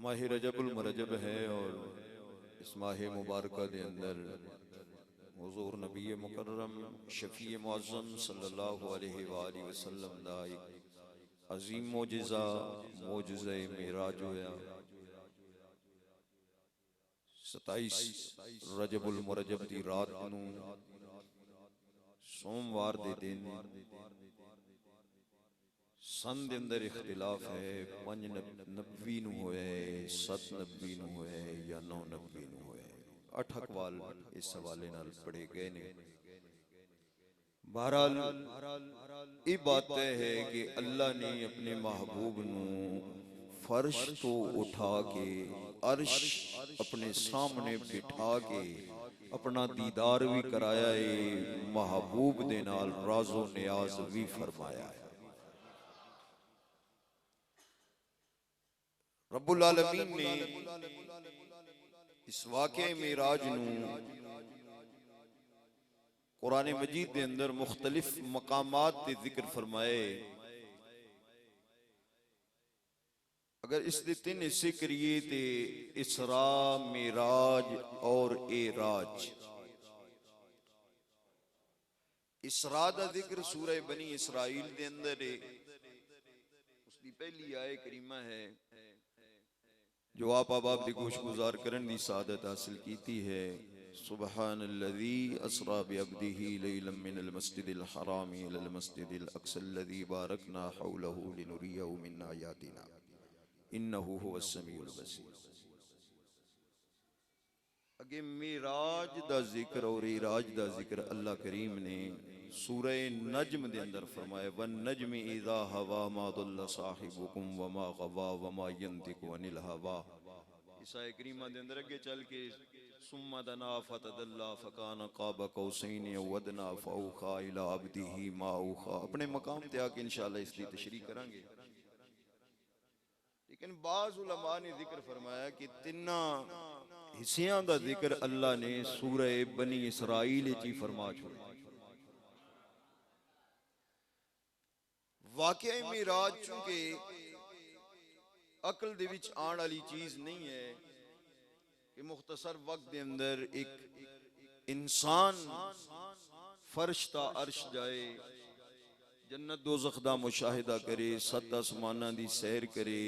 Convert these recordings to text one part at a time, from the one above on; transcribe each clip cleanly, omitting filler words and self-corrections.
माह रजबुल मरजब है और इस माह मुबारक के अंदर हुज़ूर नबी मुकर्रम शफ़ी मुअज़्ज़म सल्लल्लाहु अलैहि वसल्लम दा एक अजीम मोजिज़ा मोजिज़े मेराज होया। 27 रजबुल मुरजब दी रात नूं सोमवार दे दिन सन दे अंदर इख्तिलाफ है, 5 नबी नूं होया है, 7 नबी नूं होया है या 9 नबी नूं होया है। 8 अकवाल इस हवाले नाल पढ़े गए ने। बहरहाल ये बात तय है कि अल्लाह ने अपने महबूब नूं फर्श तो उठा के अर्श अपने सामने बिठा के अपना दीदार भी कराया है, महबूब दे नाल राज़ो नियाज भी फरमाया है। रब्बुल आलमीन ने इस वाक़े मेराज नूं कुरान मजीद के अंदर मुख्तलिफ मकामात ते जिक्र फरमाए। अगर इसके 3 हिस्से करिए तो इसरा, मेराज और एराज। इसरा दा जिक्र सूरह बनी इसराइल के अंदर है, उसकी पहली आय करीमा है जो आप अहबाब दी गोश गुजार करन दी सादत हासिल कीती है। सुबहानल्लज़ी अस्रा बिअब्दिही लैलन मिनल मस्जिदिल हरामी इलल मस्जिदिल अक़सल्लज़ी बारकना हौलहू लिनुरियहू मिन आयातिना इन्नहू हुवस समीउल बसीर। अगे मेराज दा जिक्र और इराज दा जिक्र अल्लाह करीम ने सूरह नज्म दे अंदर फरमाया, वन नज्मि इज़ा हवा मा दल्ला साहिबुकुम वमा गवा वमा यंतिकु अनिल हवा। इस आयत करीमा दे अंदर अगे चल के सुम्मा दना फतदल्ला फकाना क़ाब कौसैन औ अदना फौखा इला अब्दिही मा औखा। अपने मकाम ते आके इंशाअल्लाह इसकी तशरीह करांगे। लेकिन बाज़ उलमा ने जिक्र फरमाया कि 3 हिस्सियां दा जिक्र अल्लाह ने सूरह बनी इसराइल च ही फरमा छोड़ा। वाक़या मेराज चूंकि अकल दे विच आने वाली चीज नहीं है कि मुख्तसर वक्त के अंदर एक इंसान फर्श ता अर्श जाए, जन्नत दोज़ख दा मुशाहिदा करे, 7 आसमानां दी सैर करे,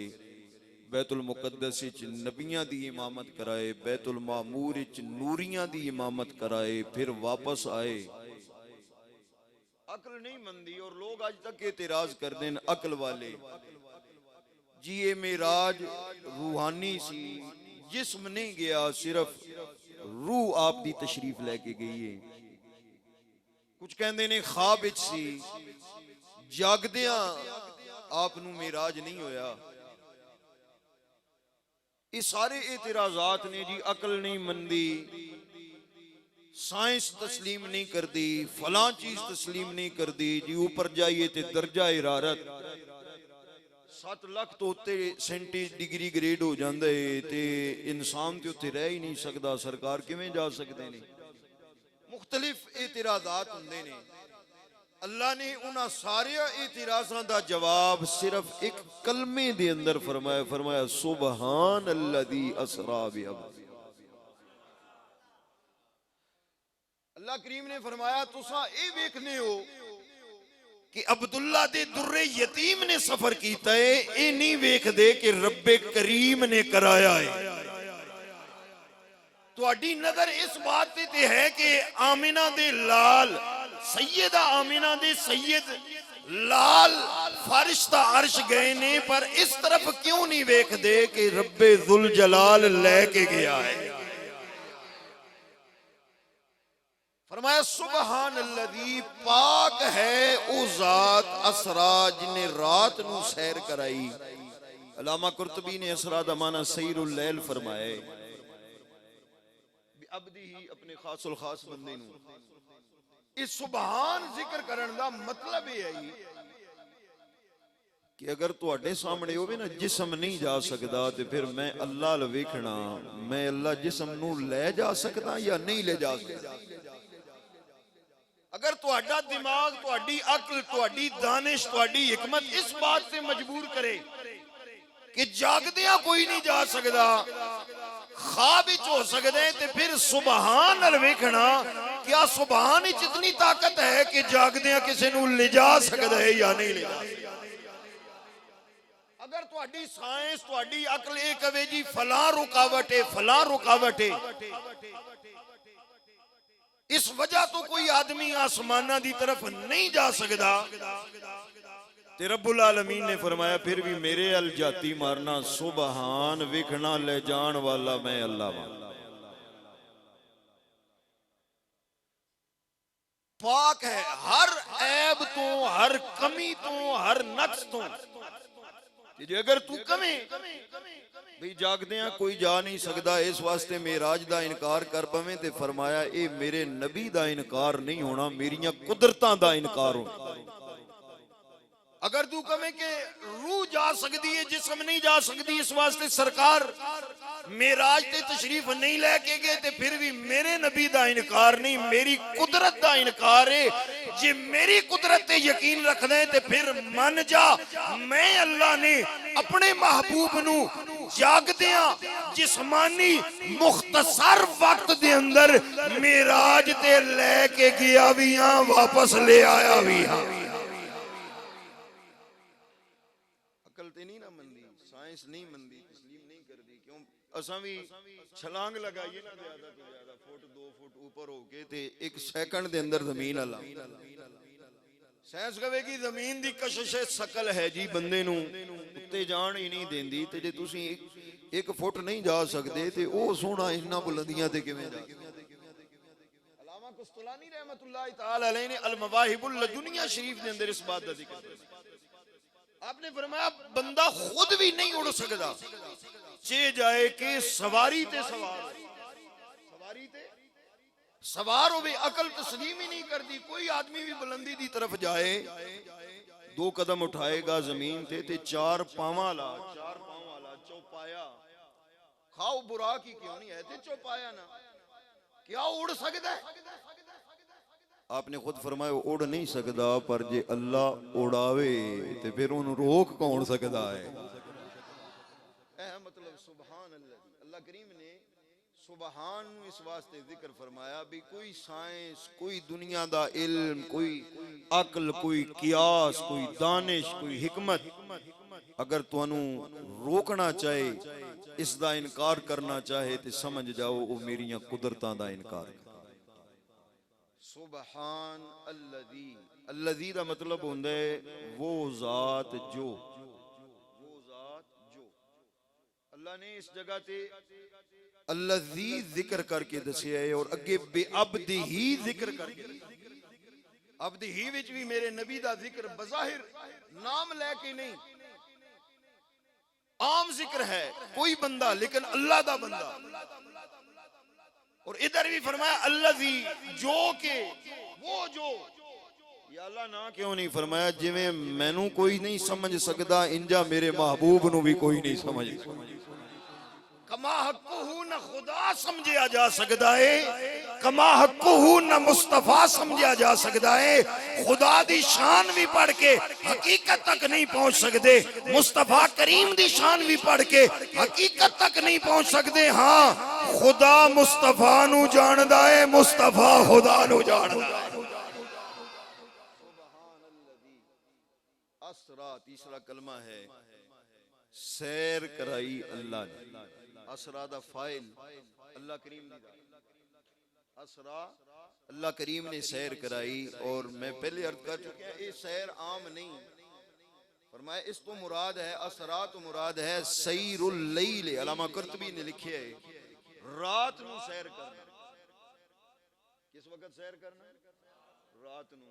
बैतुल मुकद्दस विच नबियां दी इमामत कराए, बैतुल मामूर विच नूरियां दी इमामत कराए, फिर वापस आए। अकल नहीं मंदी और लोग आज तक एतराज करते हैं अकल वाले जी ये मेराज रूहानी सी, जिस्म नहीं गया, सिर्फ रूह आप दी तशरीफ लेके गई है। कुछ कहते ने ख्वाब विच सी, जागदियां आप नू मेराज नहीं होया। ये सारे एतराजात ने जी, अकल नहीं मंदी, साइंस तस्लीम नहीं करती, फलां चीज तस्लीम नहीं करती जी। ऊपर जाइए तो दर्जा हरारत 7 लाख तो उत्ते सेंटीग्रेड ग्रेड हो जाता है ते इंसान तो उत्ते रह ही नहीं सकता। सरकार किवें जा सकते हैं? मुख्तलिफ एतराजात होंदे ने। अल्लाह ने उन्हां सारे एतराज़ां दा जवाब सिर्फ एक कलमे दे अंदर फरमाया, फरमाया सुबहान अल्लज़ी असरा बिअब्दी। अल्लाह करीम ने फरमाया तुसा ये वेखने हो कि अब्दुल्ला दे दुर्रे यतीम ने सफर कीता है, ये नहीं वेखदे कि रब्बे करीम ने कराया है। तुहाडी नजर इस बात ते है कि आमिना दे लाल सैयदा आमिना दे सैयद लाल फर्श दा अर्श गए ने, पर इस तरफ क्यों नहीं वेखदे कि रब्बे जुल जलाल लेके गया है। फरमाया सुबहान अल्लज़ी, पाक है ओ जात असरा जिन्हें रात नू सैर कराई। अल्लामा कुर्तुबी ने असरा दा माना सैरुल लैल फरमाए, अब्दी ही अपने खासुल खास बंदे नू। इस सुबहान जिक्र करन दा मतलब ये है कि अगर तुहाडे सामने होवे ना जिस्म नहीं जा सकदा ते फिर मैं अल्लाह अल वेखना, मैं अल्लाह जिस्म नू ले जा सकदा या नहीं ले जा सकदा। अगर तुहाडा दिमाग, तुहाडी अकल, तुहाडी दानिश, तुहाडी हिकमत इस बात से मजबूर करे कि जागदियां कोई नहीं जा सकता, ख्वाब विच हो सकते हैं, तो फिर सुबहान अल वेखना, क्या सुबहान विच इतनी ताकत है कि जागदियां किसी नूं ले जा सकता है या नहीं ले जा सकता। अगर तुहाडी साइंस तुहाडी अकल ये कहे जी फलां रुकावट है, फलां रुकावट है, इस वजह तो कोई आदमी आसमाना की तरफ नहीं जा सकता, ते रब्बुल आलमीन ने फरमाया फिर भी मेरे अल जाती मारना, सुबहान विखना ले जान वाला मैं अल्लाह वां। पाक है हर ऐब तो, हर कमी तो, हर नक्स तो। जे अगर तू कमे भी जागदियां कोई जा नहीं सकता, इस वास्ते मेराज दा इनकार कर पवे, ते फरमाया ये मेरे नबी दा इनकार नहीं होना, मेरियां कुदरतां दा इनकार होना। अगर तू कहे कि रूह जा सकती है, जिस्म नहीं जा सकती, इस वास्ते सरकार मेराज ते तशरीफ नहीं लेके गए, ते फिर भी मेरे नबी दा इनकार नहीं, मेरी कुदरत दा इनकार है। जे मेरी कुदरत ते यकीन रख दे ते फिर मन जा, मैं अल्लाह ने अपने महबूब नू जागदियां जिस्मानी मुख्तसर वक्त दे अंदर मेराज ते लेके गया भी हां, वापस ले आया भी हां। अकल ते नहीं ना मंदी, साइंस नहीं मंदी, तस्लीम नहीं करती। क्यों असां भी छलांग लगाइए ना ज्यादा तो ज्यादा फुट 2 फुट ऊपर होके ते 1 सेकंड दे अंदर जमीन अला, साइंस कहेगी जमीन दी कशिश सकल है जी, बंदे नू उत्ते जान ही नहीं देंदी। ते जे तुसी 1 फुट नहीं जा सकते ते ओ सोना इन्ना बुलंदियां ते किवें जा। अल्लामा कुस्तलानी रहमतुल्लाह तआला अलैहि ने अल मवाहिबुल लदुनिया शरीफ दे अंदर इस बात दा जिक्र किया। आपने फरमाया बंदा खुद भी नहीं उड़ सकता, चे जाए कि सवारी ते सवार, सवारी ते सवार हो भी अकल तस्लीम ही नहीं करती। कोई आदमी भी बुलंदी की तरफ जाए, 2 कदम उठाएगा जमीन ते 4 पांव वाला, 4 पांव वाला चौपाया, खाओ बुरा की क्यों नहीं है ते चौपाया ना, क्या उड़ सकता है? आपने खुद फरमाया उड़ नहीं सकता, पर जे अल्लाह उड़ावे तो फिर उन्हें रोक कौन सकता है? मतलब सुबहान अल्लाह, अल्लाह करीम ने सुबहान इस वास्ते जिक्र फरमाया भी कोई साइंस, कोई दुनिया दा इल्म, कोई अकल, कोई कियास, कोई दानिश, कोई हिकमत अगर तुहानू रोकना चाहे, इसका इनकार करना चाहे, तो समझ जाओ वो मेरिया कुदरतां दा इनकार। सुबहान अल्लज़ी, अल्लज़ी दा मतलब होंदा है वो ज़ात जो, वो ज़ात जो। अल्लाह ने इस जगह ते अल्लज़ी जिक्र करके दसिया है और अगे बेअब्दिही जिक्र करके, अब्दिही विच भी मेरे नबी दा जिक्र बज़ाहिर नाम लेके नहीं, आम जिक्र है, कोई बंदा लेकिन अल्लाह दा बंदा। और इधर भी फरमाया अल्लज़ी जो के, वो जो। या अल्लाह ना क्यों नहीं फरमाया जिवें मैनू कोई नहीं समझ सकता, इंजा मेरे महबूब नू भी कोई नहीं समझ। कमा हक़्क़ुहू न खुदा समझा जा सकता है, कमा हक़्क़ुहू न मुस्तफा समझा जा सकता है। खुदा दी शान भी पढ़ के हकीकत तक नहीं पहुंच सकते, मुस्तफा करीम दी शान भी पढ़ के हकीकत तक नहीं पहुंच सकते। हाँ, खुदा मुस्तफा नू जानदा है, मुस्तफा खुदा नू जानदा है। असरा तीसरा कलमा है, सैर कराई अल्लाह ने। असरा दा फाइल अल्लाह करीम दी, असरा अल्लाह करीम ने सैर कराई। और मैं पहले अर्ज कर चुका ये सैर आम नहीं, फरमाया इस तो मुराद है, असरा तो मुराद है सैरुल लैल। अल्लामा कुर्तुबी ने लिखे है रात नू सैर करना। किस वक्त सैर करना? रात नू।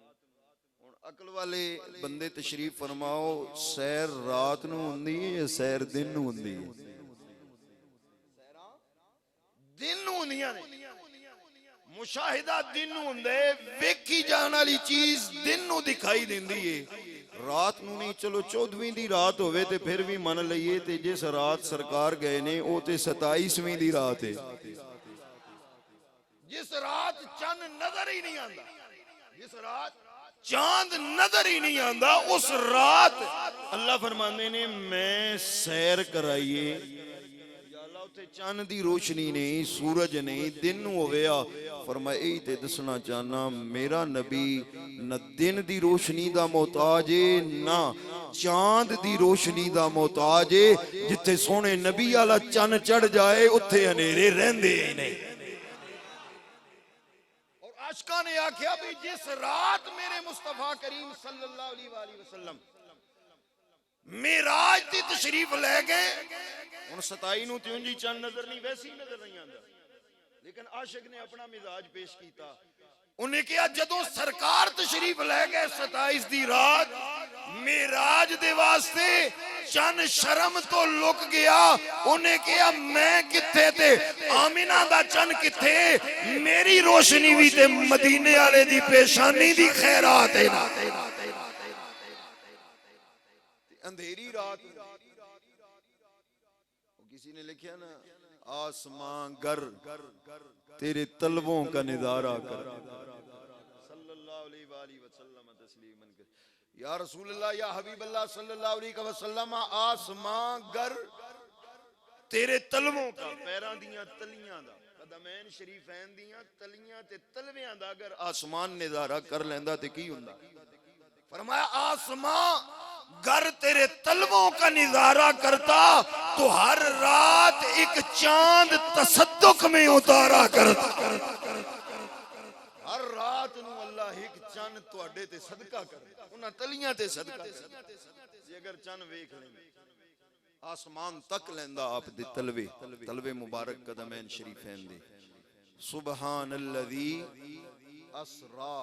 हुण अकल वाले बंदे तशरीफ फरमाओ, सैर रात नू हुंदी है या सैर दिन नू हुंदी है? दिन नू हुंदियां ने, मुशाहिदा दिन नू हुंदा है, वेखी जाने वाली चीज दिन नू दिखाई देंदी है, रात नू नहीं। चलो 14वीं दी रात होवे ते फिर भी मन लईए ते जिस रात सरकार गए ने वो ते 27वीं दी रात है, जिस रात चंद नजर ही नहीं आंदा, जिस रात चांद नजर ही नहीं आता। उस रात अल्लाह फरमाते ने मैं सैर कराइए, उत्थे चंद दी रोशनी नहीं, सूरज नहीं, दिन होया। फरमाया यही ते दसना चाहना मेरा नबी न दिन दी रोशनी दा मोहताज है ना चांद दी रोशनी दा मोहताज है। जिथे सोने नबी वाला चन चढ़ जाए उत्थे हनेरे रहंदे ही नहीं। और आशिकां ने आख्या भी जिस रात मेरे मुस्तफा करीम सल्लल्लाहु अलैहि वसल्लम मेराज दी तशरीफ ले गए, हुण 27 नूं त्यों जी चंद नजर नहीं, वैसे ही नजर नहीं आंदा, लेकिन आशिक ने अपना मिजाज पेश किया। उन्हें कहा जदों सरकार तशरीफ ले गए 27 दी रात मेराज दे वास्ते चंद शर्म तो लुक गया। उन्हें कहा मैं किथे ते आमिना दा चंद किथे, मेरी रोशनी भी ते मदीने वाले दी पेशानी दी खैरात है ना। अंधेरी रात किसी ने लिखा ना आसमां गर तेरे तलवों का निजारा कर सल्लल्लाहु अलैहि वसल्लम तस्लीमन कर या रसूल अल्लाह या हबीब अल्लाह सल्लल्लाहु अलैहि वसल्लम आसमां गर तेरे तलवों का, पैरां दियां तलियां दा, कदमैन शरीफैन दियां तलियां ते तलवियां दा अगर आसमान निजारा कर लेंदा ते की हुंदा। फरमाया आसमां गर तेरे तलवों का निजारा करता तो हर रात एक चांद तसद्दुक में उतारा करता। हर रात नू अल्लाह एक चांद तुहाडे ते सदका करता, उन्हां तलियां ते सदका करता। जे अगर चांद वेख लेंदे आसमान तक लेंदा आप दे तलवे, तलवे मुबारक कदमैन शरीफैन दे। सुबहानल्लज़ी असरा,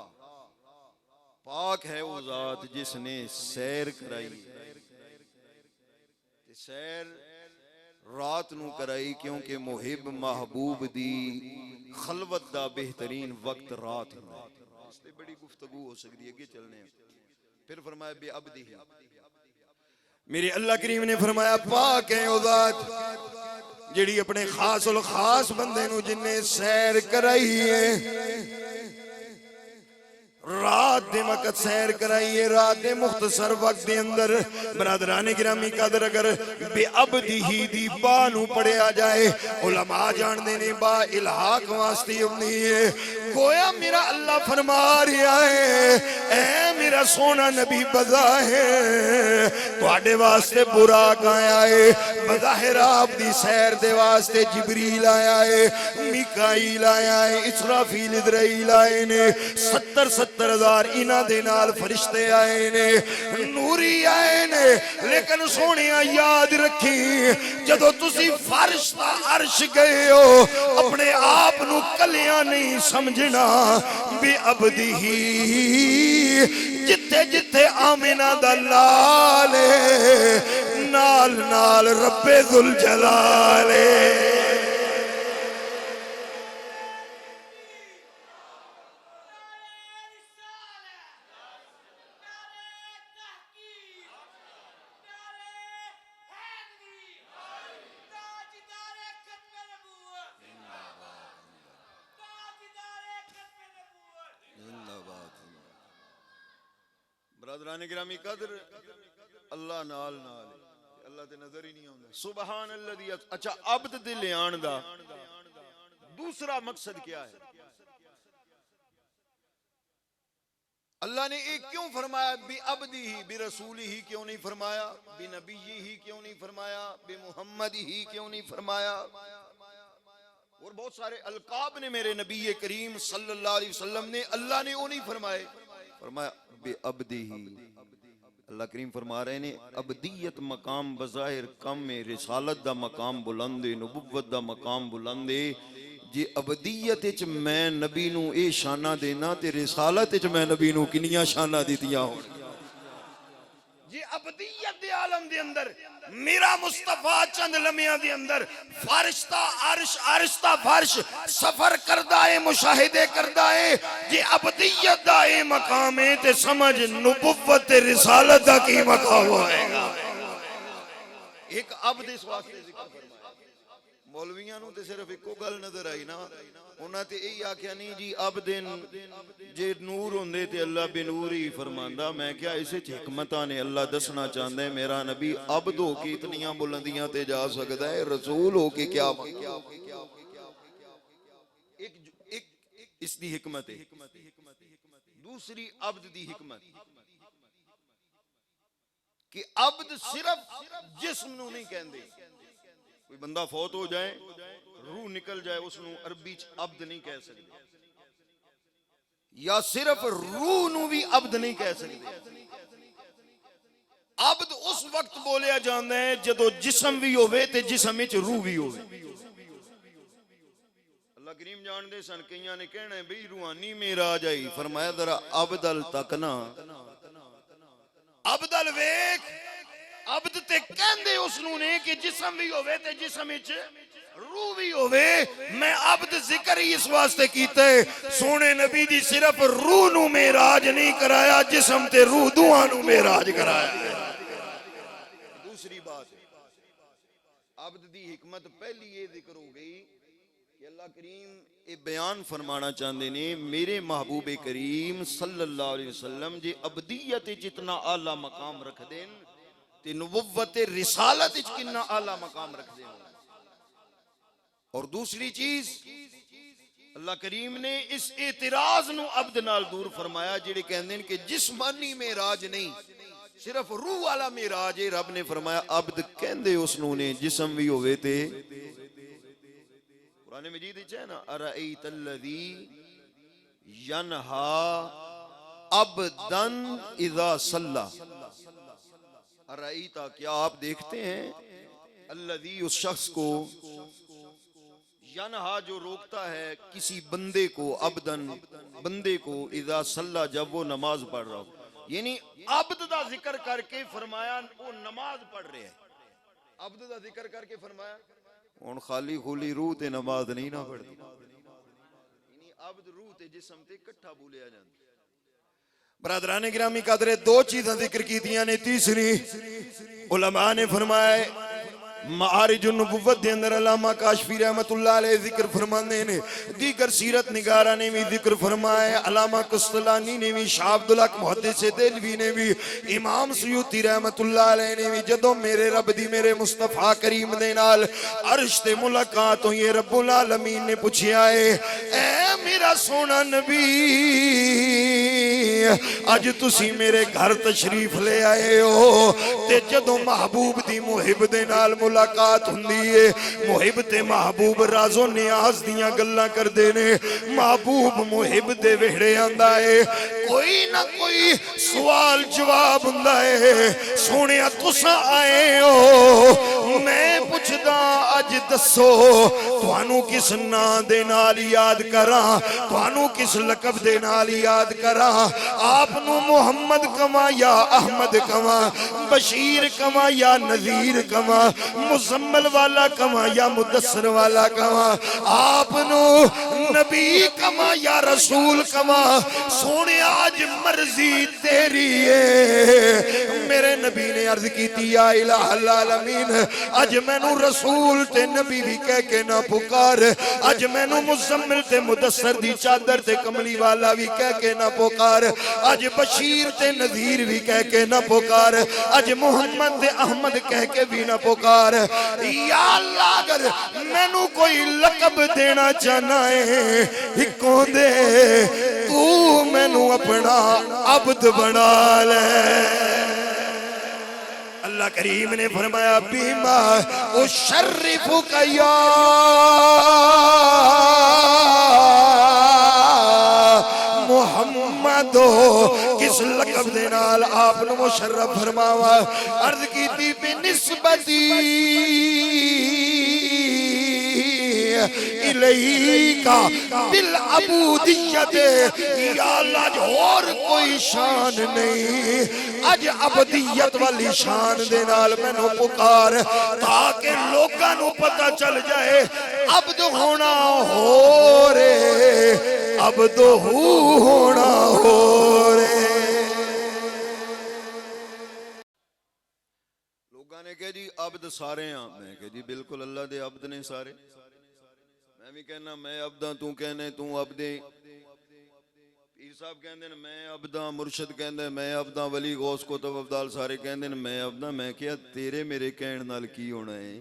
पाक है वो जात जिसने सैर कराई, सैर रात नू कराई क्योंकि मुहिब महबूब दी खलवत दा बेहतरीन वक्त रात है। इससे बड़ी गुफ्तगू हो सकती है, आगे चलने। फिर फरमाया बे अब्दी, मेरे अल्लाह करीम ने फरमाया पाक है वो जात जिहड़ी अपने खास उल खास बंदे नू जिन्ने सैर कराई है, रात दे वक्त सैर कराइए, रात दे मुख्तसर वक्त दे अंदर। बरादराने गिरामी कदर अगर बेअब्दिही दी बा नू पढ़िया जाए, उलमा जानदे ने बा इल्हाक वास्ते हुंदी है। गोया मेरा अल्लाह फरमा रहा है ऐ मेरा सोना नबी बजा है तुहाडे वास्ते बुराक आया है, बज़ाहिर आप दी सैर दे वास्ते जिबरील आया है, मिकाईल आया है, इसराफील इज़राइल आए ने, 70,000 इन्हां दे नाल फरिश्ते आए ने, नूरी आए ने। लेकिन सोहणिया याद रखी जदों तुसी फर्श दा अर्श गए हो अपने आप नू कलियां नहीं समझना। बेअब्दिही जिथे जिथे आमिना दा लाल नाल नाल रब्बे जुल जलाल। बरादराने गिरामी कदर अल्लाह नाल नाल अल्लाह ते नजर ही नहीं आउंदा। सुभान अल्लाह। अच्छा अब्द दे लियान दा दूसरा मकसद क्या है? अल्लाह ने एक क्यों फरमाया बी अब्दी ही बी रसूली ही क्यों नहीं फरमाया, बी नबी ही क्यों नहीं फरमाया, बी मुहम्मद ही क्यों नहीं फरमाया? और बहुत सारे अलकाब ने मेरे नबी करीम सल्लल्लाहु अलैहि वसल्लम ने, अल्लाह ने वो नहीं फरमाए। फरमाया बे अब्दी ही। अल्लाह करीम फरमा रहे ने अब्दियत मकाम बज़ाहिर कम है, रिसालत दा मकाम बुलंद है, नबुव्वत दा मकाम बुलंद है। जे अब्दियत विच मैं नबी नू ए शाना देना ते रिसालत विच मैं नबी नू किनियां शाना दित्तियां होण। जे अब्दियत दे आलम दे अंदर मेरा मुस्तफा चंद लम्हियां दे अंदर फर्श दा अर्श, अर्श दा फर्श सफर करदा है, मुशाहिदे करदा है। जे अब्दियत दा ए मकाम है ते समझ नबुव्वत ते रिसालत दा की मकाम होएगा। एक अब्द इस वास्ते जिक्र फरमाया मौलवियां नूं ते सिर्फ इक्को गल नजर आई ना, उन्हां ते यही आख्या नहीं जी अबदिन जे नूर होंदे ते अल्लाह बेनूर ही फरमांदा। मैं क्या इस हिकमतां ने अल्लाह दसना चाहता है मेरा नबी अबद हो के इतनियां बुलंदियां ते जा सकदा है, रसूल हो के क्या एक एक इसकी हिकमत है। दूसरी अब्द दी हिकमत कि अब्द सिर्फ जिस्म नूं नहीं कहंदे। कोई बंदा फौत हो जाए, रूह निकल जाए, उसनूं अरबी च अब्द नहीं कह सकते, या सिर्फ रूह नूं भी अब्द नहीं कह सकते। अब्द उस वक्त बोलिया जाता है जदों जिस्म भी होवे ते जिस्म विच रूह भी होवे। अल्लाह करीम जानदे सन कईयां ने कहना है बई रूहानी मेराज आई, फरमाया जरा अब्दल तक ना, अब्दल वेख। अब्द ते कहंदे उसनूं ने कि जिस्म भी होवे ते जिस्म विच रूह भी होवे। मैं अब्द जिक्र ही इस वास्ते कीता है, सोने नबी दी सिर्फ रूह नूं मेराज नहीं कराया, जिस्म ते रूह दोहां नूं मेराज कराया। दूसरी बात अब्द दी हिकमत पहली ये जिक्र हो गई कि अल्लाह करीम ये बयान फरमाना चाहते ने मेरे महबूबे करीम सल्लल्लाहु अलैहि वसल्लम जे अबदियत जितना आला मकाम रख देन ते नबुव्वत रिसालत कितना आला मकाम रख देन। और दूसरी चीज अल्लाह करीम ने इस एतराज नू अब्द नाल दूर फरमाया जेड़े कहंदे ने कि जिस्मानी मेराज नहीं सिर्फ रूह वाला मेराज है। रब ने फरमाया अब्द कहंदे उसनू ने जिस्म भी होवे ते कुरान मजीद विच है ना अरअयतल्लज़ी यनहा अब्दन इज़ा सल्ला। अरअयता क्या आप देखते हैं, अल्लज़ी उस शख्स को, यनहा जो रोकता है किसी बंदे को, अब्दन बंदे को, इज़ा सल्ला जब वो नमाज पढ़ रहा हो। यानी अब्द दा जिक्र करके फरमाया वो नमाज पढ़ रहे हैं। अब्द दा जिक्र करके फरमाया हुण खाली खुली रूह ते नमाज नहीं ना पढ़दी। यानी अब्द रूह ते जिस्म ते इकट्ठा बोलिया जांदा। बरादराने गिरामी कदरे दो चीज़ां जिक्र कीतियां ने। तीसरी उलमा ने फरमाया मारिजुन नबुव्वत दे अंदर अल्लामा काशफी रहमतुल्लाह अलैह जिक्र फरमाते ने, दीगर सीरत निगारा ने भी जिक्र फरमाया, अल्लामा कुस्तलानी ने भी, शाह अब्दुल हक मुहद्दिस देलवी ने भी, इमाम सुयूती रहमतुल्लाह अलैह ने भी जदों मेरे रब दी मेरे मुस्तफा करीम दे नाल अर्श ते मुलाकात हुई, रब्बुल आलमीन ने पूछया है ऐ मेरा सोना नबी अज तुसी मेरे घर तशरीफ ले आए हो ते जदों महबूब दी मुहिब दे नाल मुलाकात हुंदी है, मुहिब ते महबूब राजो नियाज दियां गल्लां करदे ने, महबूब मुहिब दे वेड़े आंदा है, कोई ना कोई सवाल जवाब हुंदा है। सोनिया तुसां आए हो, मैं पुछदा अज दसो तुहानू किस नां दे नाल याद करा, तुहानू किस लकब दे नाल याद करा, आपनू मुहम्मद कमा या अहमद कमा, बशीर कमा या नजीर कमा, मुजम्मल वाला कमा या मुदस्सर वाला कमा, आपनू नबी कमा या रसूल कमा। सोने आज मर्जी तेरी है। मेरे नबी ने अर्ज की या इलाहल आलमीन अज मैनू रसूल ते नबी भी कह के ना पुकार, अज मैनू मुजम्मिल ते मुदस्सर दी चादर ते कमली वाला भी कह के ना पुकार, अज बशीर ते नज़ीर भी कह के ना पुकार, अज मुहम्मद ते अहमद कह के भी ना पुकार। या अल्लाह अगर मैनू कोई लकब देना चाहना है हिको दे, तू मैनू अपना अब्द बना ले। अल्लाह करीम ने फरमाया बीमा ओ शर्रिफु कया मोहम्मद, किस लकब दे नाल आपनु मुशर्रफ फरमावा। अर्ज कीती बिनिस्बती इलैका बिल अबूदियत, या अल्लाह और कोई शान नहीं, अज अबदियत वाली शान दे नाल मैनू पुकार, ताकि लोकां नू पता चल जाए अब्द होना हो रे, अब्द होना हो रे। ਉਹਨਾਂ ਨੇ ਕਿਹਾ ਜੀ ਅਬਦ ਸਾਰੇ ਆ। ਮੈਂ ਕਿਹਾ ਜੀ ਬਿਲਕੁਲ ਅੱਲਾ ਦੇ ਅਬਦ ਨੇ ਸਾਰੇ। मैं भी कहना मैं अबदा, तू कहने तू अबदे। पीर साहब कहते हैं मैं अबदा, मुर्शद कहते मैं अबदा, वली गौस कुतुब अब्दाल सारे कहते हैं मैं अबदा। मैं क्या तेरे मेरे कहण नाल की होना है?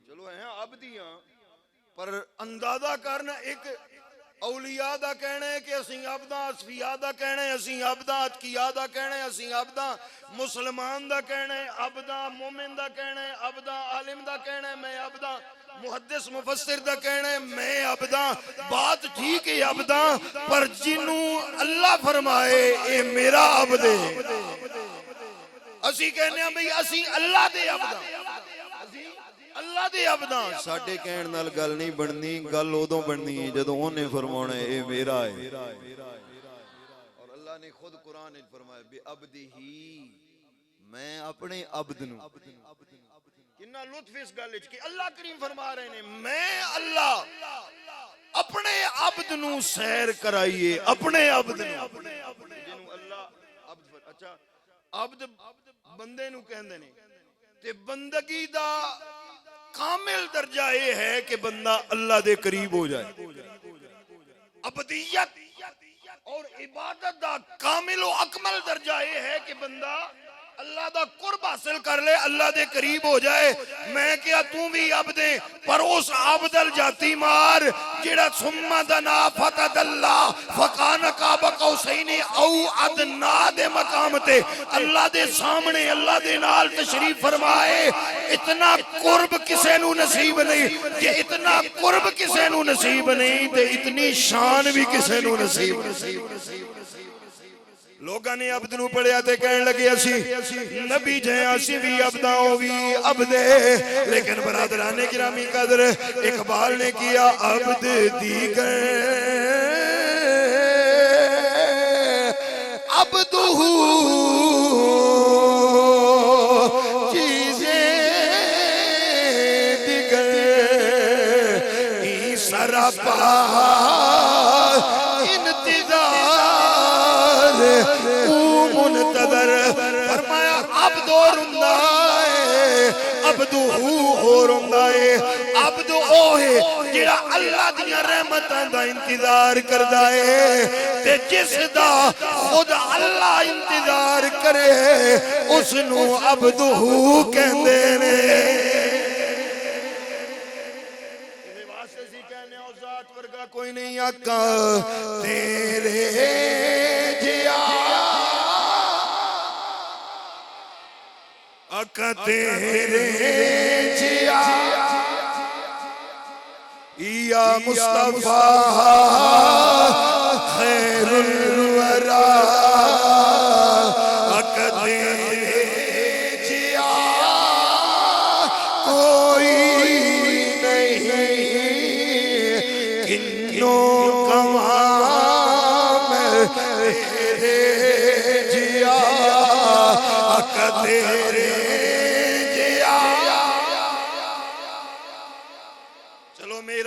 चलो है अबदी हां, पर अंदाजा करना एक औलिया दा कहना है कि असीं अबदा, असफिया दा कहना है असीं अबदा, अतकिया दा कहना है असीं अबदा, मुसलमान दा कहना है अबदा, मोमिन दा कहना है अबदा, आलिम दा कहना है मैं अबदा, मुहद्दिस मुफस्सिर दा कहना है मैं अबदा। बात ठीक है अबदा, पर जिन्नू अल्लाह फरमाए ए मेरा अबदे, असी कहने हैं भाई असी अल्लाह दे अबदा, अल्लाह दे अबदा। साडे कहण नाल गल नहीं बननी, गल उदों बननी है जदों ओने फरमाना है ए मेरा है। और अल्लाह ने खुद कुरान में फरमाया बे अबदी ही, मैं अपने अब्द नू। कितना लुत्फ इस गल कि अल्लाह करीम फरमा रहे ने मैं अल्लाह अपने अब्द नू सैर कराइए, अपने अब्द नू। जिन्नू अल्लाह अब्द, अच्छा अब्द बंदे नू कहंदे ने, ते बंदगी दा कामिल दर्जा ये है कि बंदा अल्लाह दे करीब हो जाए। अबदियत और इबादत दा कामिल व अकमल दर्जा ये है कि बंदा अल्लाह दा कुर्ब हासिल कर ले, अल्लाह दे करीब हो जाए। मैं क्या तू भी अबदे, पर उस अबदल जाती मार जेड़ा सुम्मा दना फतदल्ला फकान काब कौसैनी औ अदना दे मकाम ते अल्लाह दे सामने अल्लाह दे नाल तशरीफ फरमाए। इतना कुर्ब किसे नू नसीब नहीं, जे इतना कुर्ब किसे नू नसीब नहीं ते इतनी शान भी किसे नू नसीब नहीं। लोगों ने अब्द नू पढ़िया ते कहन लगे असी नबी जै, असी भी अब्दा ओ भी अब्दे। लेकिन बरादराने गिरामी कदर इकबाल ने किया अब्द दीगर अब्दुहू चीज़ें दिगर ई सरपा फरमाया अब्दो रुंदा है, अब्दू हो रुंदा है। अब्दो ओ है जेड़ा अल्लाह दियां रहमतां दा इंतजार करदा है, ते जिसदा खुद अल्लाह इंतजार करे उसनू अब्दू कहंदे ने। वर्गा कोई नहीं आका तेरे जिया, आका तेरे जिया या मुस्तफा खैरुल वरा, आका तेरे जिया कोई नहीं किन्नो कमा में तेरे जिया, आका तेरे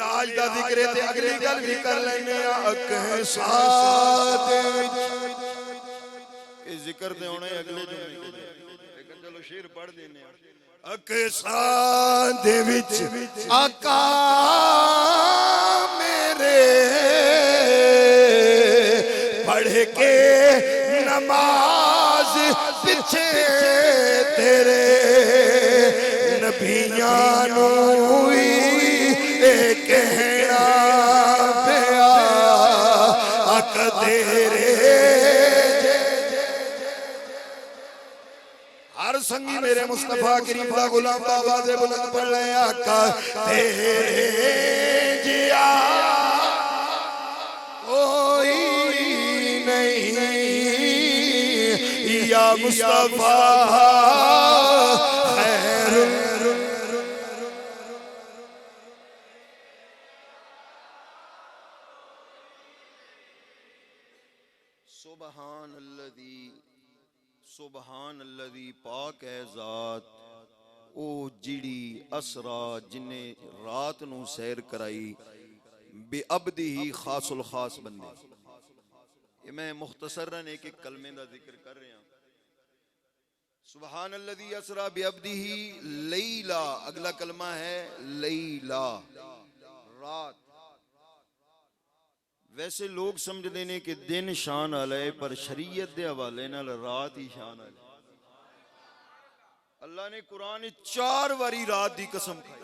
आज दा जिक्र ते अगली गल भी कर लेने जिक्र ते होने अगले जो, लेकिन चलो शेर पढ़ देने। अकसा दे विच आका मेरे पढ़ के नमाज पिछे तेरे नबियां नू कहना पिया आका तेरे। हर संगी मेरे मुस्तफा करीम दा गुलाम बाबा दे बुलंद पढ़ ले आका तेरे जिया कोई नहीं या मुस्तफा खैरुल। सुबहान अल्लज़ी पाक है ज़ात ओ जिड़ी असरा जिन्ने रात नू सैर कराई बे अब्दी ही खासुल खास बंदे। ये मैं मुख्तसरन एक एक कलमे दा जिक्र कर रहा। सुबहान अल्लज़ी असरा बिअब्दिही लैला, अगला कलमा है लैला, रात। वैसे लोग समझते ने कि दिन शान वाला है, पर शरीयत के हवाले नाल रात ही शान वाली। अल्लाह ने कुरान 4 बारी रात की कसम खाई।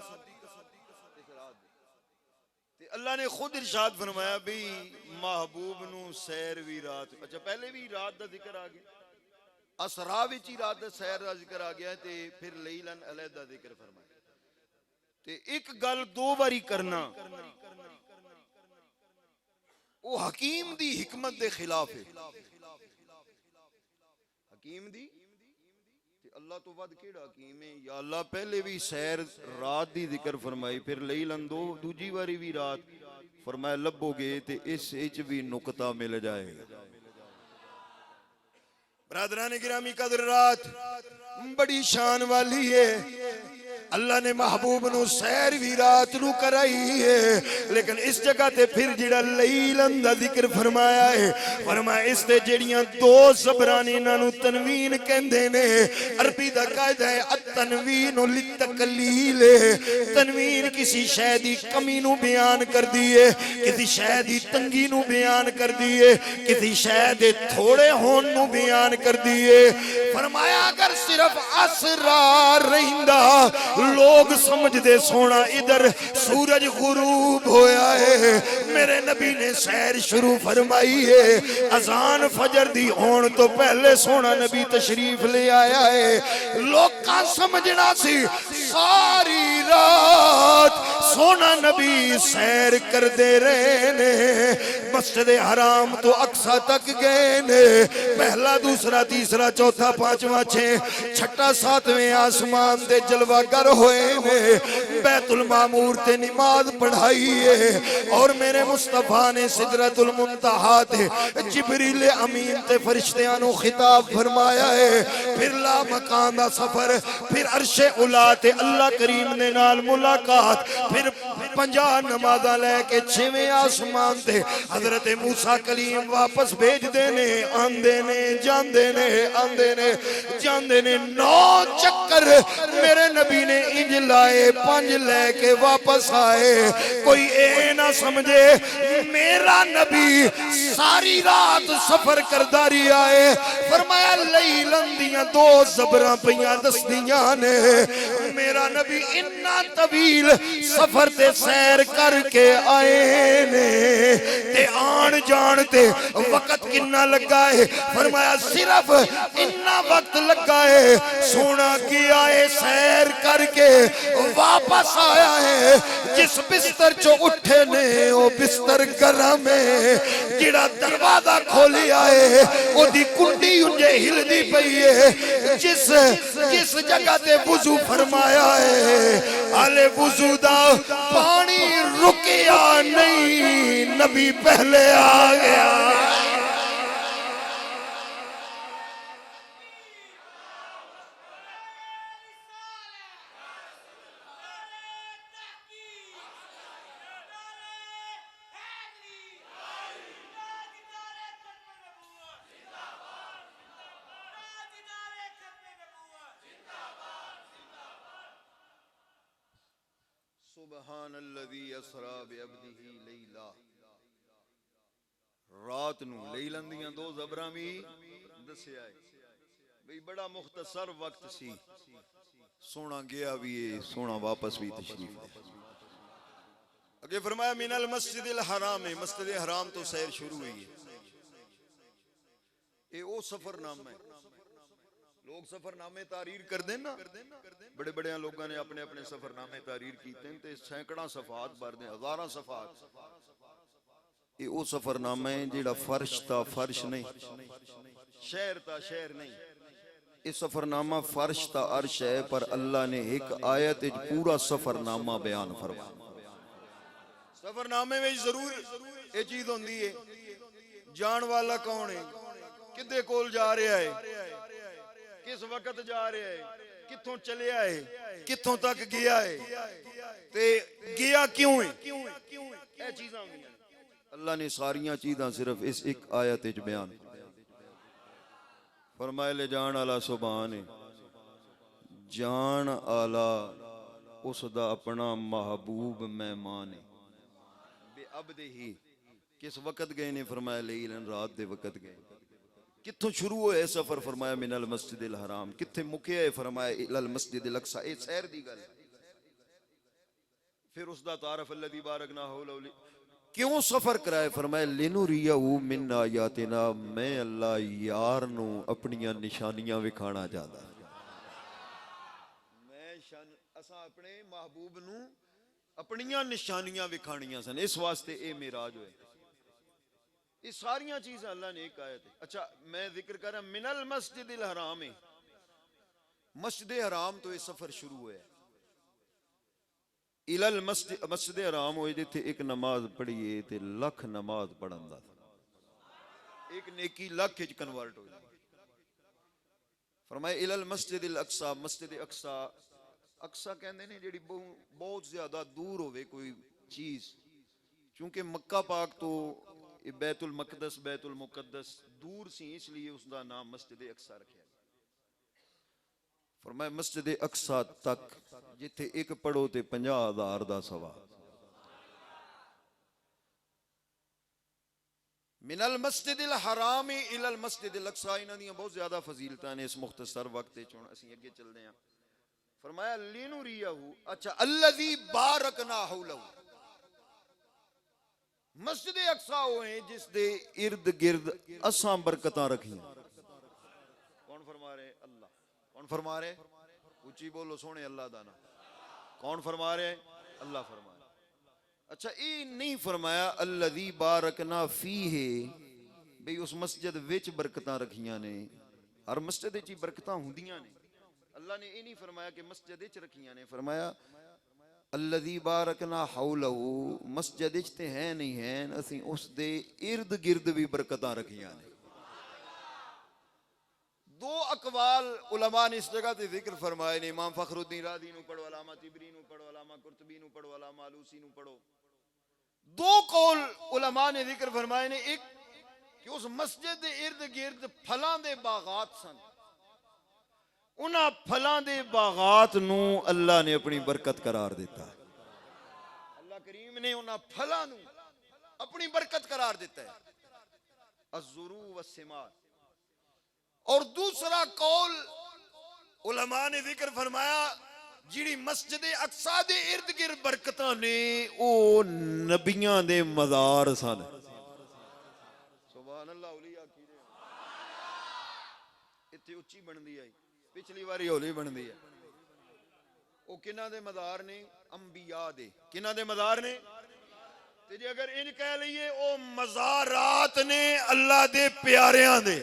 अल्लाह ने खुद इरशाद फरमाया भी महबूब नू सैर भी रात। अच्छा, पहले भी रात का जिक्र आ गया, असरा विच ही रात सैर का जिक्र आ गया, ते फिर लैलन अलैदा जिक्र फरमाया। ते एक गल 2 बारी करना वो हकीम दी हिकमत दे खिलाफ है। हकीम दी अल्लाह तो वध केड़ा हकीम है। या अल्लाह पहले भी सैर रात दी जिक्र फरमाई, फिर लैलन दूजी बारी भी रात फरमाया। लभोगे ते इस इच भी नुकता मिल जाएगा। बरादरान गिरामी कदर, रात बड़ी शान वाली है। अल्लाह ने महबूब नू सैर भी रात नू कराई है, लेकिन इस जगह ते फिर जिहड़ा लैलन दा जिक्र फरमाया है, फरमाया इस ते जिहड़ियां 2 ज़बरां इन्हां नू तनवीन कहंदे ने। अरबी दा कायदा है अत-तनवीन लितकलील। तनवीन किसी शै दी कमी नू बयान करदी है, किसी शै दी तंगी नू बयान करदी है, किसी शै दे थोड़े होण नू बयान करदी है। फरमाया अगर सिर्फ असरार रहिंदा लोग समझदे सोना इधर सूरज गुरूब होया है। मेरे नबी ने सैर शुरू फरमाई है, अजान फजर दी होने तो पहले सोना नबी तशरीफ ले आया है। लोका समझना सी सारी रात सोना नबी सैर करते रहे ने। मस्जिद हराम तो अक्सा तक गए ने, पहला दूसरा तीसरा चौथा पांचवा छठा सातवें आसमान ते जलवागर होए ने। बैतुल मामूर ते नमाज पढ़ाई है, और मेरे मुस्तफा ने सिदरतुल मुंतहा ते जिब्रील अमीन ते फरिश्तियां नु खिताब फरमाया है। फिर ला मकान दा सफर, फिर अर्शे उला ते अल्लाह करीम दे नाल मुलाकात, फिर 50 नमाज़ां लेके 6वें आसमान ते हजरत मूसा कलीम वापस भेजदे ने, आंदे ने जांदे ने, आंदे ने जांदे ने। 9 चक्कर मेरे नबी ने इंज लाए, 5 लेके वापस आए। कोई ए ना समझे मेरा नबी सारी रात सफर करदा रहा है। फरमाया लैलन दियां 2 ज़बरां पईयां दसदियां ने मेरा नबी इन्ना तवील सफर ते सैर करके आए ने, ते आन जान ते वक्त किन्ना लगा है। फरमाया सिर्फ इन्ना वक्त लगा है, सोना गया है सैर करके वापस आया है। जिस बिस्तर चो उठे ने वो बिस्तर गरम है, जिहड़ा दरवाजा खोलिया है ओदी कुंडी उंजे हिलदी पई है। जिस जगह ते वुजू फरमाया है आले वुजू दा पानी रुकिया नहीं, नबी पहले आ गया। सुबहानल्लज़ी असरा बिअब्दिही लैला, रात नू लैलन दियां 2 ज़बरां भी दस्या है भाई। बड़ा मुख्तसर वक्त सी, सोना गया भी है, सोना वापस भी तशरीफ है। अगे फरमाया मिनल मस्जिदिल हराम, मस्जिद हराम तो सैर शुरू हुई है। ये वो सफरनामा है। लोग सफरनामे तारीर कर दें ना, बड़े बड़े लोगों ने अपने अपने सफरनामे तारीर कीते हैं, ते सैकड़ा सफात भर दे, हजारां सफात। ये वो सफरनामा है जिहड़ा फर्श ता फर्श नहीं, शहर ता शहर नहीं। ये सफरनामा फर्श ता अर्श है, पर अल्लाह ने एक आयत विच पूरा सफरनामा बयान फरमाया। सफरनामे में जरूर ये चीज होंदी है, जान वाला कौन है, किदे कोल जा रहा है, किस वक्त जा रहा है, कित्थों चलिया है, कित्थों तक गया है, ते गया क्यों है। ये चीज़ां होंदियां। अल्लाह ने सारियां चीज़ां सिर्फ इस एक आयत विच बयान फरमाए। ले जान वाला सुभान है, जान आला उसदा अपना महबूब मेहमान है। बेअबदे ही किस वक्त गए ने फरमाया लैलन रात दे वक्त गए। कित्थों शुरू होया सफर फरमाया मिनल मस्जिदिल हराम, कित्थे मुकिया है फरमाया इलल मस्जिदिल अक्सा। ए सैर दी गल। फिर उसदा तारफ अल्लज़ी बारकना हौलहु, क्यों सफर कराए फरमाया लिनुरियहु मिन आयातिना, मैं अल्लाह यार नू अपनियां निशानियां विखाना चाहता। असा अपने महबूब नू अपनियां निशानियां विखानियां सन, इस वास्ते ए मिराज होए। ये सारियां चीज़ें अल्लाह ने एक आयत है। अच्छा मैं जिक्र कर रहा मिनल मस्जिदिल हराम है, मस्जिद हराम तो ये सफर शुरू हुआ। इलल मस्जिद हराम होए जिथे एक नमाज पढ़िए ते लख नमाज पढ़न दा एक नेकी लख च कन्वर्ट हो जाए। फरमाया इलल मस्जिदिल अक्सा, मस्जिद अक्सा, अक्सा कहते ने जी बहुत ज्यादा दूर होवे कोई चीज, क्योंकि मक्का पाक तो बैतुल मकदस बैतुल मुकद्दस दूर सी, इसलिए उसका नाम मस्जिद अक्सा रखा। फरमाया मस्जिद अक्सा तक जिथे एक पढ़ो ते 50,000 दा सवाब। मिनल मस्जिदिल हराम इलल मस्जिदिल अक्सा, इन्हां दी बहुत ज्यादा फजीलतां ने। इस मुख्तसर वक्त च असीं अगे चलदे हां। फरमाया लिनुरियहु, अच्छा अल्लज़ी बारकना हौलहु, मस्जिद अक्सा होए जिस दे इर्द गिर्द असां बरकतां रखियां। कौन फरमा रहे? अल्लाह। कौन फरमा रहे? ऊंची बोलो सोने अल्लाह दा नाम। कौन फरमा रहे? अल्लाह फरमा रहे। अच्छा ये नहीं फरमाया अल्लज़ी बारकना फीहे, भाई उस मस्जिद विच बरकतां रखियां ने। हर मस्जिद विच ही बरकतां हुंदियां ने। अल्लाह ने ये नहीं फरमाया कि मस्जिद विच रखियां ने, फरमाया अल्लज़ी बारकना हौलहु, मस्जिद विच ते है नहीं है, असीं उस दे इर्द गिर्द भी बरकतां रखियां ने। दो अकवाल उलमा ने इस जगह ते जिक्र फरमाए ने। इमाम फखरुद्दीन राज़ी नू पढ़ो, अलामा तिबरी नू पढ़ो, अलामा कुर्तुबी नू पढ़ो, अलामा आलूसी नू पढ़ो। दो कौल उलमा ने जिक्र फरमाए ने। एक कि उस मस्जिद दे इर्द गिर्द फलां दे बागात सन, उन्हां फलां दे बागात नू अल्लाह ने अपनी बरकत करार दिता। अल्लाह करीम ने उन्हां फलां नू अपनी बरकत करार दिता है, अज़्ज़ुरू वस्सिमार। और दूसरा कौल उलमा ने जिक्र फरमाया जिहड़ी मस्जिद अक्सा दे इर्द गिर्द बरकतां ने ओ नबियां दे मज़ार सन। सुभान अल्लाह। औलिया की इत्थे उच्ची बनदी आई, पिछली बारी हौली बनदी है। वो किन्हां दे मज़ार ने? अंबिया दे। किन्हां दे मज़ार ने? ते जे अगर इन कह लईए ओ मज़ारात ने अल्लाह दे प्यारियां दे,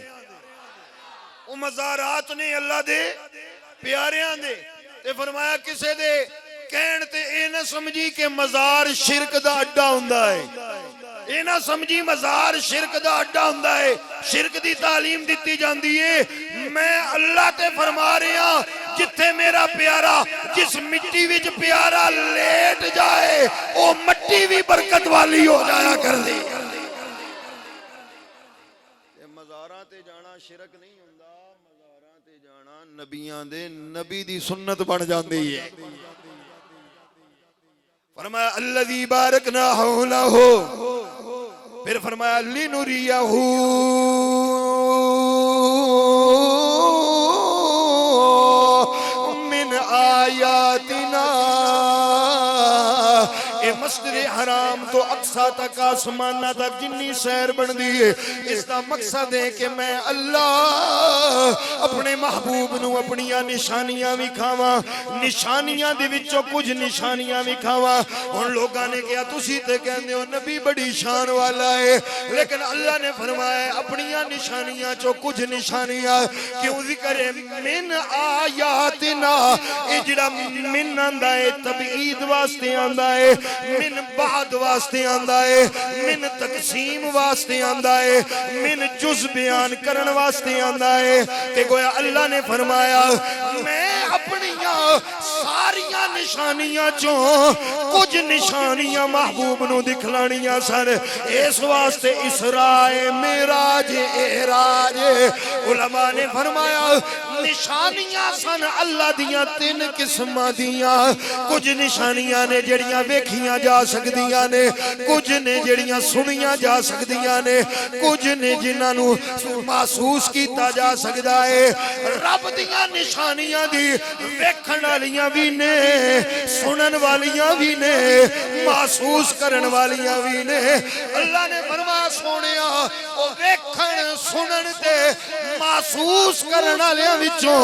ओ मज़ारात ने अल्लाह दे प्यारियां दे। ते फरमाया किसे दे कहण ते ए ना समझी कि मज़ार शिरक दा अड्डा हुंदा है, ए ना समझी मज़ार शिरक दा अड्डा हुंदा है, शिरक दी तालीम दित्ती जांदी है। मैं अल्लाह ते फरमा रहा जिथे मेरा प्यारा जिस मिट्टी विच प्यारा लेट जाए ओ मिट्टी भी बरकत वाली हो जाया करदी। मज़ारां ते जाना शिरक नहीं हुंदा, मज़ारां ते जाना नबियां दे नबी दी सुन्नत बन जांदी है। फरमाया अल्लज़ी बारकना हौलहु, फिर फरमाया लिनुरियहु मिन आयातिना। मस्जिद हराम तो अक्सा तक आसमाना तक जिन्नी सैर बनती है, इसका मकसद है कि मैं अल्लाह अपने महबूब नू अपनियां निशानियां विखावा। निशानियां दे विचों कुछ निशानियां विखावा। हुण लोगां ने कहा तुसी ते कहंदे हो नबी बड़ी शान वाला है, लेकिन अल्लाह ने फरमाया अपनियां निशानियां चो कुछ निशानियां क्यों जिक्र है? मिन आयातिना। ये जिहड़ा मिन आंदा है तबईद वास्ते आंदा है, मिन बाद वास्ते आंदा है, मिन तकसीम वास्ते आंदा है, मिन जुज बयान करन वास्ते आंदा है। ते गोया अल्लाह ने फरमाया मैं अपनियां सारियां निशानियां चो कुछ निशानियां महबूब नू दिखलानियां सन। इस वास्ते इसराए मेराज एराज उलमा ने फरमाया निशानियां सन अल्लाह दियां तीन किस्मां दियां। कुछ निशानियां ने जड़ियां वेखियां जा सकदियां ने, कुछ ने जड़ियां सुनियां जा सकदियां ने, कुछ ने जिन्हां नू महसूस किया जा सकदा है। रब दियां निशानियां दी वेखण वालियां भी ने, सुनन वालियां भी ने, महसूस करन वालियां भी ने। अल्लाह ने फरमाया सोनिया ओ वेखण सुनन ते महसूस करन वालियां विचों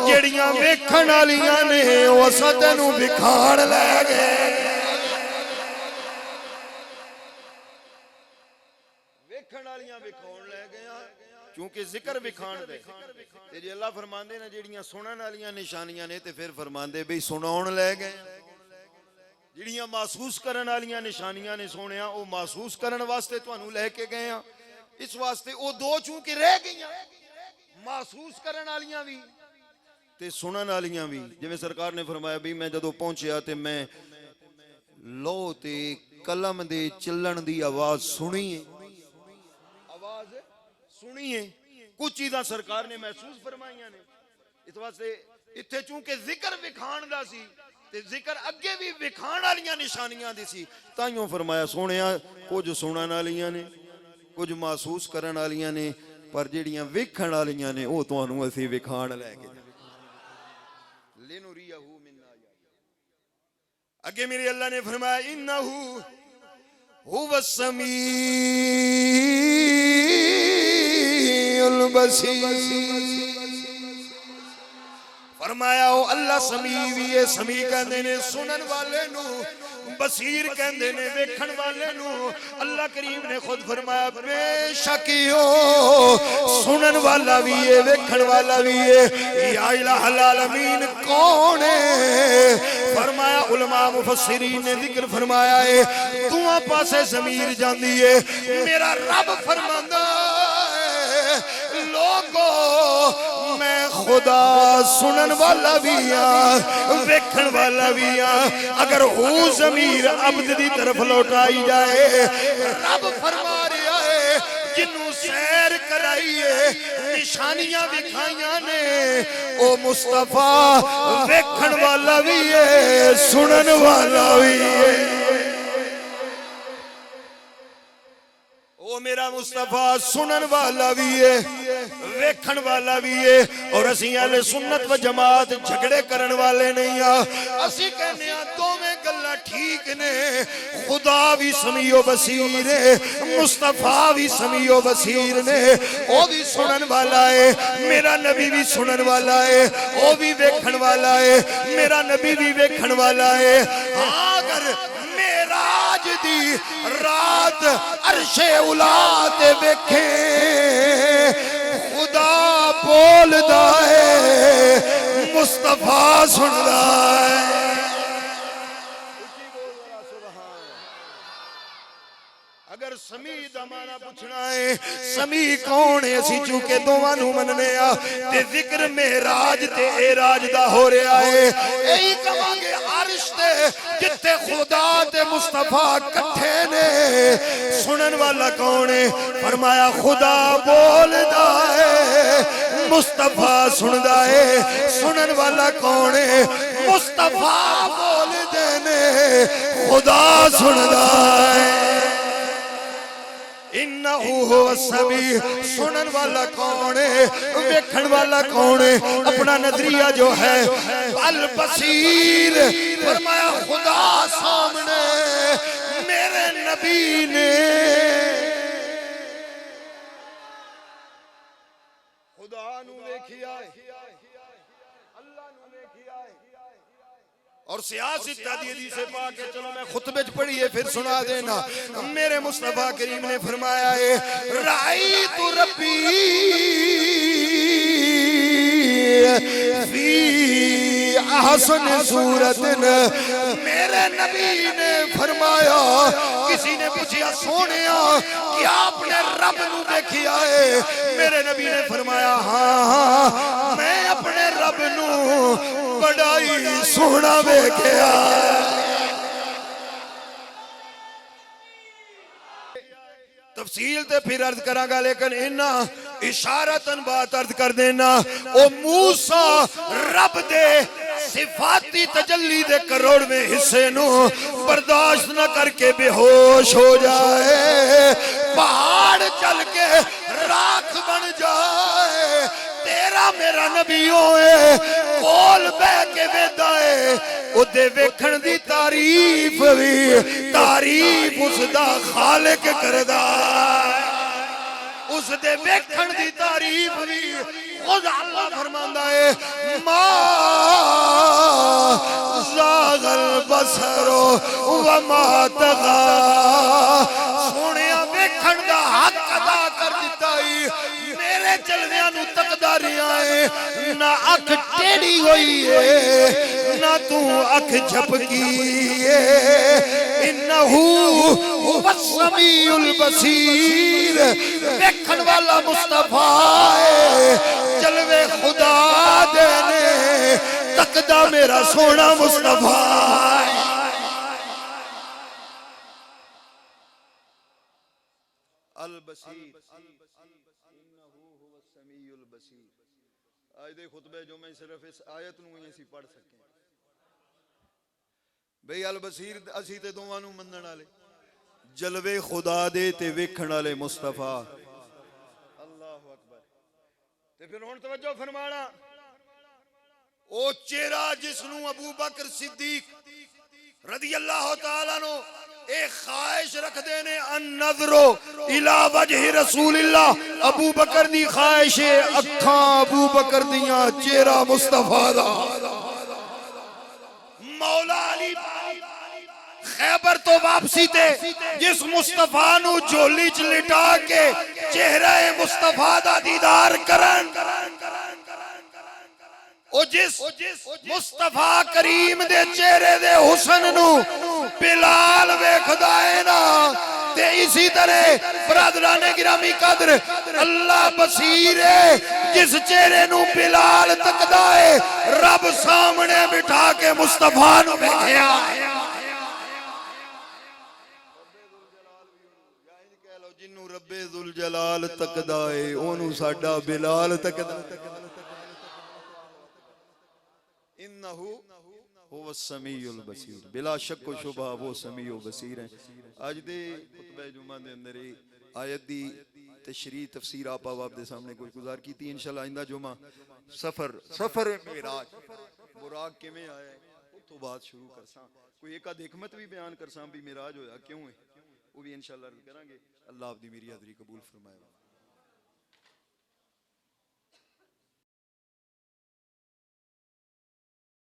जेड़ियां वेखण वालियां ने ओ असां तैनूं विखाण लै गए। वेखण वालियां विखाण लै गया क्योंकि जिक्र विखाण दे ते जे अल्लाह फरमांदे ने जेड़ियां सुनन वालियां निशानियां ने ते फिर फरमांदे बई सुनाउण लै गए। जिहड़ियां महसूस करन वालियां निशानियां ने सोनिया वो महसूस करन वास्ते तुहानू लैके गए हैं। इस वास्ते वो दो चूंकि रह गई महसूस करन वालियां भी ते सुनन वालियां भी। जिवें सरकार ने फरमाया भी मैं जदों पहुंचिया ते मैं लो ते कलम दे चलण दी आवाज सुनी है, आवाज सुनी है। कुछ चीज़ां सरकार ने महसूस फरमाइयां ने। इस वास्ते इत्थे चूंकि जिक्र विखाण दा सी ते जिक्र अगे भी विखाण वालियां निशानियां दी सी, ताइयों फरमाया सोनिया कुछ सुनन वालियां ने, कुछ महसूस करन वालियां ने, पर जेड़ियां वेखण वालियां ने वो तुहानू असीं विखाण लै गए। लिनुरियहु मिन आयातिना। अगे मेरे अल्लाह ने फरमाया इन्नहु हुवस समीउल बसीर। फरमाया ओ अल्लाह समी भी है। समी कहते ने सुनन वाले नू, बसीर कहते ने वेखण वाले नू। अल्लाह करीम ने खुद फरमाया बेशक हो सुनन वाला भी है वेखण वाला भी है। या इलाहुल आलमीन कौन है? फरमाया उलमा मुफस्सिरीन ने जिक्र फरमाया है दुआ पासे ज़मीर जांदी है। मेरा रब फरमांदा लोगो मैं खुदा सुनन वाला भी हाँ वेखण वाला भी हाँ। अगर वो ज़मीर अब्द दी तरफ लौटाई जाए रब फरमा रहा है जिन्नू सैर कराइए निशानियां विखाइयां ने ओ मुस्तफा वेखण वाला भी है सुनन वाला भी है। ओ मेरा मुस्तफा सुनन वाला भी है वेखण वाला भी है। और असीं अहले सुन्नत व जमात झगड़े करन वाले नहीं आ। असीं कहने आ दोवें गल्लां ठीक ने। खुदा भी समीओ बसीर है, मुस्तफा भी समीओ बसीर ने। ओ भी सुनन वाला है, मेरा नबी भी सुनन वाला है। ओ भी वेखण वाला है, मेरा नबी भी वेखण वाला है। अगर मेराज दी रात अर्शे उला ते वेखे खुदा बोलदा है मुस्तफा सुनदा है। अगर समी दा माना पूछना है समी कौन है असी चूंकि दोवां नू मनने आ ते जिक्र मेराज ते एराज दा हो रहा है। यही कहांगे अर्श ते जिथे खुदा ते मुस्तफा इकट्ठे ने। सुनन वाला कौन है? फरमाया खुदा बोलदा है मुस्तफा सुनदा है। सुनन वाला कौन है? मुस्तफा बोलदे ने खुदा सुनदा है। इन्नहु हुवस समी सुनन वाला कौन है? वेखण वाला कौन है? अपना नजरिया जो है अल बसीर। फरमाया खुदा सामने मेरे नबी ने खुदा नू वेखिया अल्लाह नू वेखिया। और सियासत हदीस से पाके चलो मैं खुतबे च पढ़िए फिर सुना देना। मेरे मुस्तफा करीम ने फरमाया है राइतु रब्बी फी अहसन सूरतन। मेरे नबी ने फरमाया किसी ने पूछा सोनिया क्या आपने रब नू देखिया है? मेरे नबी ने फरमाया हाँ मैं अपने रब नू बड़ा ही सोहना वेखिया। तफसील ते फिर अर्ज करांगा लेकिन इन्ना इशारतन बात अर्ज कर देना ओ मूसा रब दे सिफाती तजल्ली दे करोड़वें हिस्से नु बर्दाश्त न करके बेहोश हो जाए, पहाड़ चल के राख बन जाए। तेरा मेरा नबी होए कोल बह के वेदा है, ओदे वेखण दी तारीफ भी तारीफ उसदा खालिक करदा, उसदे वेखण दी तारीफ भी खुद अल्लाह फरमांदा है मा ज़ागल बसरो व मा तगा। सोनिया वेखण दा हक अदा कर दिता ही, मेरे चलदियां नु तकदा रिया है, ना अख टेढ़ी होई है ना तू अख झपकी है। इन्नहू वस्समीउल बसीर, देखण वाला मुस्तफा है, जलवे खुदा देने तकदा मेरा सोना मुस्तफा है। अल बसीर आज दे खुतबे जो मैं सिर्फ इस आयत नूं ही पढ़ सके बई अल बसीर असी ते दोवां नूं मनण वाले, जलवे खुदा दे ते वेखण वाले मुस्तफा। अल्लाहु अकबर। ते फिर हुण तवज्जो फरमाना, ओ चेहरा जिसनूं अबू बकर सिद्दीक रदी अल्लाह तआला नो एक ख्वाहिश रखदे ने अन नज़रो इला वजहि रसूलिल्लाह, अबू बकर दी ख्वाहिश है अखां अबू बकर दियां चेहरा मुस्तफा दा। मौला अली खैबर तो वापसी ते जिस मुस्तफा नु झोली च लिटा के चेहरा मुस्तफा दा दीदार करन, ओ जिस मुस्तफा करीम दे चेहरे दे हुस्न नु बिलाल वेखदा है ना, ते इसी तरह बरादराने गिरामी कदर अल्लाह बसीर है, जिस चेहरे नु बिलाल तकदा है रब सामने बिठा के मुस्तफा नु वेखया। जिन्नू रब्बे जुल जलाल तकदा है ओनू साडा बिलाल तकदा। इन्नहु हुवा समीउल बसीर, बिला शक व शुबा वो समी व बसीर है। आज दे खुतबे जुमा दे अंदर आयत दी तशरीह तफसीर आप दे सामने कुछ गुजार की थी। इंशाअल्लाह आइंदा जुमा सफर मेराज बुराक किवें आया है उतो बात शुरू करसा, कोई एक आध हिकमत भी बयान करसा भी मेराज होया क्यों है, वो भी इंशाअल्लाह करांगे। अल्लाह आपदी मेरी हाज़री कबूल फरमाए।